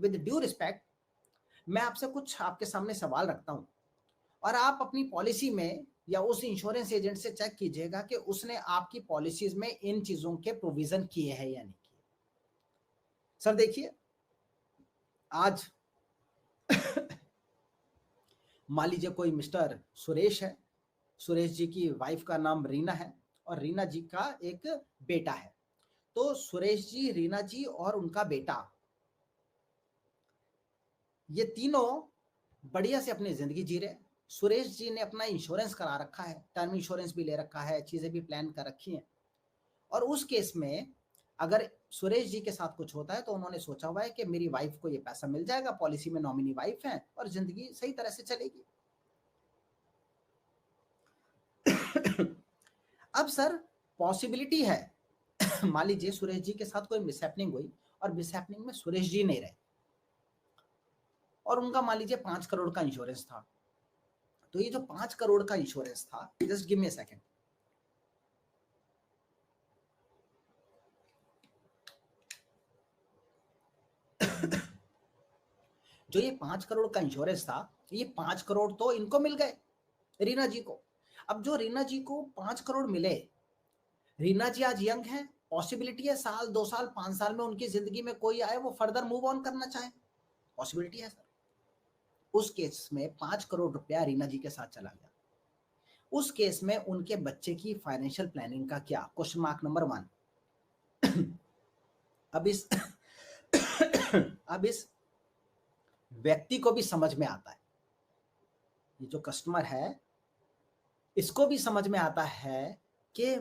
With due respect, मैं आपसे कुछ आपके सामने सवाल रखता हूं और आप अपनी पॉलिसी में या उस इंश्योरेंस एजेंट से चेक कीजिएगा कि उसने आपकी पॉलिसीज में इन चीजों के प्रोविजन किए हैं या नहीं किए। सर देखिए, आज मान लीजिए कोई मिस्टर सुरेश है, सुरेश जी की वाइफ का नाम रीना है और रीना जी का एक बेटा है। तो सुरेश जी, रीना जी और उनका बेटा, ये तीनों बढ़िया से अपनी जिंदगी जी रहे। सुरेश जी ने अपना इंश्योरेंस करा रखा है, टर्म इंश्योरेंस भी ले रखा है, चीजें भी प्लान कर रखी हैं। और उस केस में अगर सुरेश जी के साथ कुछ होता है तो उन्होंने सोचा हुआ है कि मेरी वाइफ को ये पैसा मिल जाएगा, पॉलिसी में नॉमिनी वाइफ है और जिंदगी सही तरह से चलेगी। अब सर पॉसिबिलिटी है मान लीजिए सुरेश जी के साथ कोई मिसहैपनिंग हुई और मिसहैपनिंग में सुरेश जी नहीं रहे और उनका मान लीजिए 5 करोड़ का इंश्योरेंस था। तो ये जो 5 करोड़ का इंश्योरेंस था, just give me a second, जो ये 5 करोड़ का इंश्योरेंस था, ये 5 करोड़ तो इनको मिल गए, रीना जी को। अब जो रीना जी को 5 करोड़ मिले, रीना जी आज यंग है, पॉसिबिलिटी है साल 2 साल 5 साल में उनकी जिंदगी में कोई आए, वो फर्दर मूव ऑन करना चाहे, पॉसिबिलिटी है सर। उस केस में 5 करोड़ रुपया रीना जी के साथ चला गया। उस केस में उनके बच्चे की फाइनेंशियल प्लानिंग का क्या, क्वेश्चन मार्क नंबर 1। अब इस अब इस व्यक्ति को भी समझ में आता है, ये जो कस्टमर है इसको भी समझ में आता है कि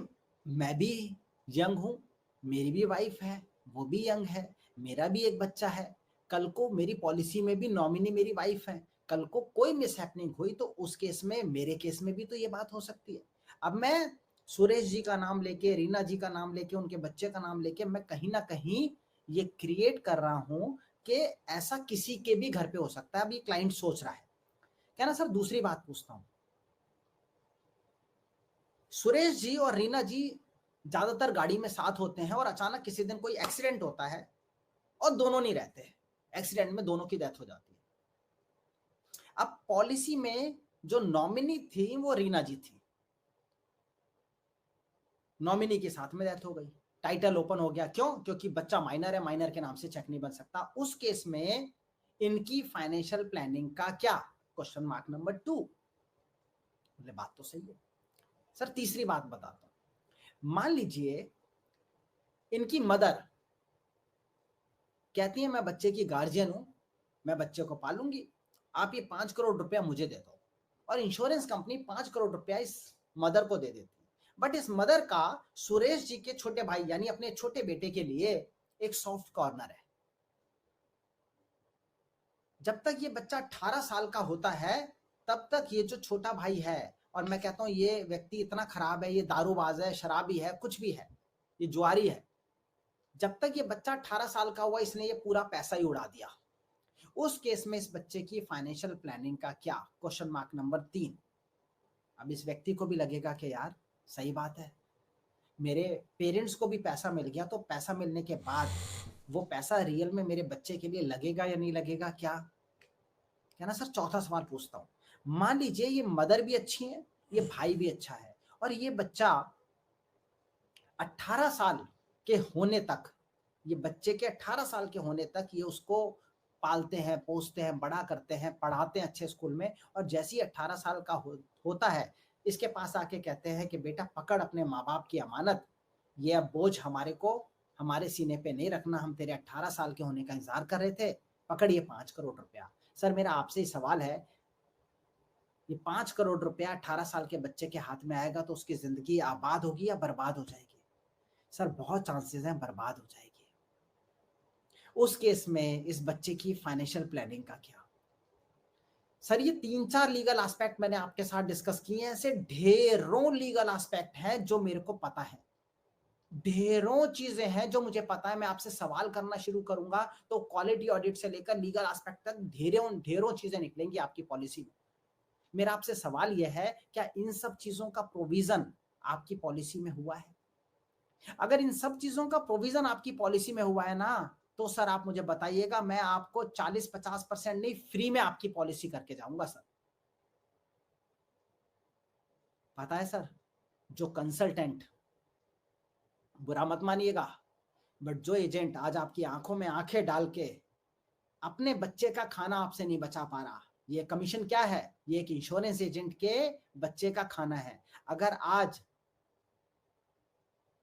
मैं भी यंग हूं, मेरी भी वाइफ है, वो भी यंग है, मेरा भी एक बच्चा है, कल को मेरी पॉलिसी में भी नॉमिनी मेरी वाइफ है, कल को कोई मिसहैपनिंग हुई तो उस केस में, मेरे केस में भी तो ये बात हो सकती है। अब मैं सुरेश जी का नाम लेके, रीना जी का नाम लेके, उनके बच्चे का नाम लेके मैं कहीं ना कहीं ये क्रिएट कर रहा हूं कि ऐसा किसी के भी घर पे हो सकता है। अब ये क्लाइंट सोच रहा है क्या ना सर। दूसरी बात पूछता हूं, सुरेश जी और रीना जी ज्यादातर गाड़ी में साथ होते हैं और अचानक किसी दिन कोई एक्सीडेंट होता है और दोनों नहीं रहते, एक्सीडेंट में दोनों की डेथ हो जाती है। अब पॉलिसी में जो नॉमिनी थी वो रीना जी थी, नॉमिनी के साथ में डेथ हो गई, टाइटल ओपन हो गया, क्यों? क्योंकि बच्चा माइनर है, माइनर के नाम से चेक नहीं बन सकता। उस केस में इनकी फाइनेंशियल प्लानिंग का क्या, क्वेश्चन मार्क नंबर 2। बोले बात तो सही है सर। तीसरी बात बताता हूं, मान लीजिए इनकी मदर कहती है मैं बच्चे की गार्जियन हूं, मैं बच्चे को पालूंगी, आप ये 5 करोड़ रुपया मुझे दे दो। और इंश्योरेंस कंपनी 5 करोड़ रुपया इस मदर को दे देती है। बट इस मदर का सुरेश जी के छोटे भाई यानी अपने छोटे बेटे के लिए एक सॉफ्ट कॉर्नर है। जब तक ये बच्चा 18 साल का होता है तब तक ये जो छोटा भाई है, और मैं कहता हूं ये व्यक्ति इतना खराब है, ये दारूबाज है, शराबी है, कुछ भी है, ये जुआरी है, जब तक ये बच्चा 18 साल का हुआ इसने ये पूरा पैसा ही उड़ा दिया। उस केस में इस बच्चे की फाइनेंशियल प्लानिंग का क्या, क्वेश्चन मार्क नंबर 3। अब इस व्यक्ति को भी लगेगा कि यार सही बात है, मेरे पेरेंट्स को भी पैसा मिल गया, तो पैसा मिलने के बाद वो पैसा रियल में मेरे बच्चे के लिए लगेगा या नहीं लगेगा, क्या ना सर। चौथा सवाल पूछता हूं, मान लीजिए ये मदर भी अच्छी है, ये भाई भी अच्छा है और ये बच्चा 18 साल के होने तक, ये बच्चे के 18 साल के होने तक ये उसको पालते हैं, पोसते हैं, बड़ा करते हैं, पढ़ाते हैं अच्छे स्कूल में, और जैसे ही 18 साल का होता है इसके पास आके कहते हैं कि बेटा पकड़ अपने माँ बाप की अमानत, ये अब बोझ हमारे को हमारे सीने पे नहीं रखना, हम तेरे 18 साल के होने का इंतजार कर रहे थे, पकड़ ये 5 करोड़ रुपया। सर मेरा आपसे ही सवाल है, ये 5 करोड़ रुपया 18 साल के बच्चे के हाथ में आएगा तो उसकी जिंदगी आबाद होगी या बर्बाद हो जाएगी? सर बहुत चांसेस हैं बर्बाद हो जाएगी। उस केस में इस बच्चे की फाइनेंशियल प्लानिंग का क्या? सर ये 3-4 लीगल एस्पेक्ट मैंने आपके साथ डिस्कस किए हैं, ऐसे ढेरों लीगल एस्पेक्ट हैं जो मेरे को पता है, ढेरों चीजें हैं जो मुझे पता है। मैं आपसे सवाल करना शुरू करूंगा तो क्वालिटी ऑडिट से लेकर लीगल एस्पेक्ट तक ढेरों ढेरों चीजें निकलेंगी आपकी पॉलिसी में। मेरा आपसे सवाल यह है, क्या इन सब चीजों का प्रोविजन आपकी पॉलिसी में हुआ है? अगर इन सब चीजों का प्रोविजन आपकी पॉलिसी में हुआ है ना, तो सर आप मुझे बताइएगा, मैं आपको 40-50% नहीं, फ्री में आपकी पॉलिसी करके जाऊंगा सर। पता है सर, जो कंसल्टेंट, बुरा मत मानिएगा, बट जो एजेंट आज आपकी आंखों में आंखें डाल के अपने बच्चे का खाना आपसे नहीं बचा पा रहा, ये कमीशन क्या है? ये एक इंश्योरेंस एजेंट के बच्चे का खाना है। अगर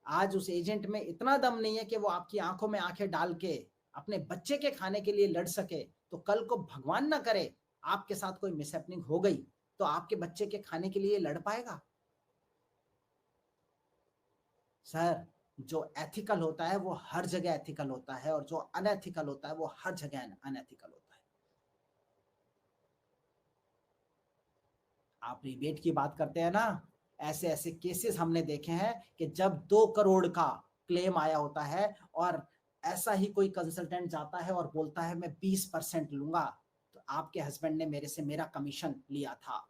आज उस एजेंट में इतना दम नहीं है कि वो आपकी आंखों में आंखें डाल के अपने बच्चे के खाने के लिए लड़ सके, तो कल को भगवान ना करे आपके साथ कोई मिसहैपनिंग हो गई, तो आपके बच्चे के खाने के लिए लड़ पाएगा? सर, जो एथिकल होता है वो हर जगह एथिकल होता है, और जो अनएथिकल होता है वो हर जगह अनएथिकल होता है। आप रिबेट की बात करते हैं ना, ऐसे ऐसे केसेस हमने देखे हैं कि जब 2 करोड़ का क्लेम आया होता है और ऐसा ही कोई कंसल्टेंट जाता है और बोलता है मैं 20% लूंगा, तो आपके हस्बैंड ने मेरे से मेरा कमीशन लिया था,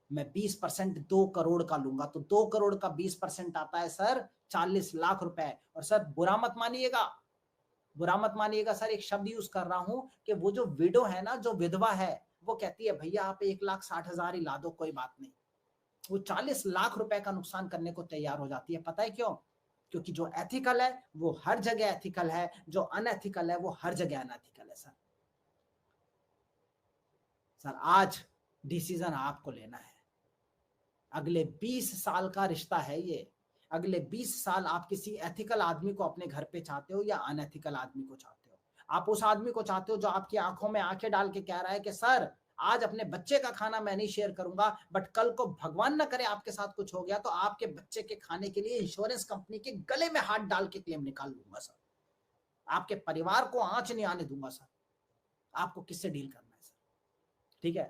मैं 20% 2 करोड़ का लूंगा, तो 2 करोड़ का 20% आता है सर 40 लाख रुपए। और सर बुरा मत मानिएगा, बुरा मत मानिएगा सर, एक शब्द यूज कर रहा हूं कि वो जो विडो है ना, जो विधवा है, वो कहती है भैया आप 1,60,000 ही ला दो, कोई बात नहीं। वो 40 लाख रुपए का नुकसान करने को तैयार हो जाती है। पता है क्यों? क्योंकि जो एथिकल है वो हर जगह एथिकल है, जो अनएथिकल है वो हर जगह अनएथिकल है। सर, सर आज डिसीजन आपको लेना है। अगले 20 साल का रिश्ता है ये। अगले 20 साल आप किसी एथिकल आदमी को अपने घर पे चाहते हो या अनएथिकल आदमी को चाहते हो? आप उस आदमी को चाहते हो जो आपकी आंखों में आंखें डाल के कह रहा है कि सर आज अपने बच्चे का खाना मैं नहीं शेयर करूंगा, बट कल को भगवान ना करे आपके साथ कुछ हो गया तो आपके बच्चे के खाने के लिए इंश्योरेंस कंपनी के गले में हाथ डाल के क्लेम निकाल लूंगा सर, आपके परिवार को आंच नहीं आने दूंगा सर। आपको किससे डील करना है सर? ठीक है।